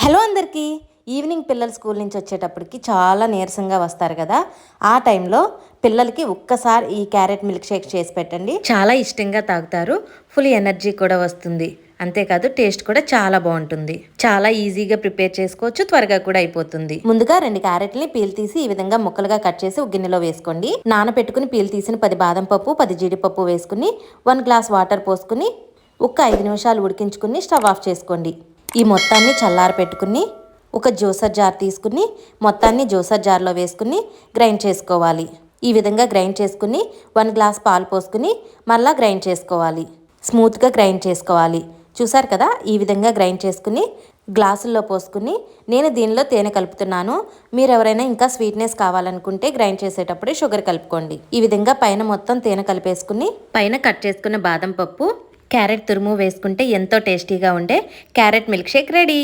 Hello అందరికీ. Evening పిల్లలు school నుంచి వచ్చేటప్పటికి చాలా నీరసంగా వస్తారు కదా. ఆ టైంలో పిల్లలకి ఒక్కసారి ఈ క్యారెట్ మిల్క్ షేక్ చేసి పెట్టండి, చాలా ఇష్టంగా తాగుతారు. ఫుల్ ఎనర్జీ కూడా వస్తుంది. అంతేకాదు టేస్ట్ కూడా చాలా బాగుంటుంది. చాలా ఈజీగా ప్రిపేర్ చేసుకోవచ్చు, త్వరగా కూడా అయిపోతుంది. ముందుగా 2 క్యారెట్ని పీల్ తీసి ఈ విధంగా ముక్కలుగా కట్ చేసి ఒక గిన్నెలో వేసుకోండి. నానబెట్టుకుని పీల్ తీసిన 10 బాదం పప్పు, 10 జీడిపప్పు వేసుకుని 1 గ్లాస్ వాటర్ పోసుకుని ఒక 5 నిమిషాలు ఉడికించుకుని స్టవ్ ఆఫ్ చేసుకోండి. ఈ మొత్తాన్ని చల్లారి పెట్టుకుని ఒక జ్యూసర్ జార్ తీసుకుని మొత్తాన్ని జ్యూసర్ జార్లో వేసుకుని గ్రైండ్ చేసుకోవాలి. ఈ విధంగా గ్రైండ్ చేసుకుని 1 గ్లాస్ పాలు పోసుకుని మళ్ళీ గ్రైండ్ చేసుకోవాలి. స్మూత్గా గ్రైండ్ చేసుకోవాలి. చూసారు కదా, ఈ విధంగా గ్రైండ్ చేసుకుని గ్లాసుల్లో పోసుకుని నేను దీనిలో తేనె కలుపుతున్నాను. మీరు ఎవరైనా ఇంకా స్వీట్నెస్ కావాలనుకుంటే గ్రైండ్ చేసేటప్పుడే షుగర్ కలుపుకోండి. ఈ విధంగా పైన మొత్తం తేనె కలిపేసుకుని పైన కట్ చేసుకున్న బాదం పప్పు, క్యారెట్ తురుము వేసుకుంటే ఎంతో టేస్టీగా ఉండే క్యారెట్ మిల్క్ షేక్ రెడీ.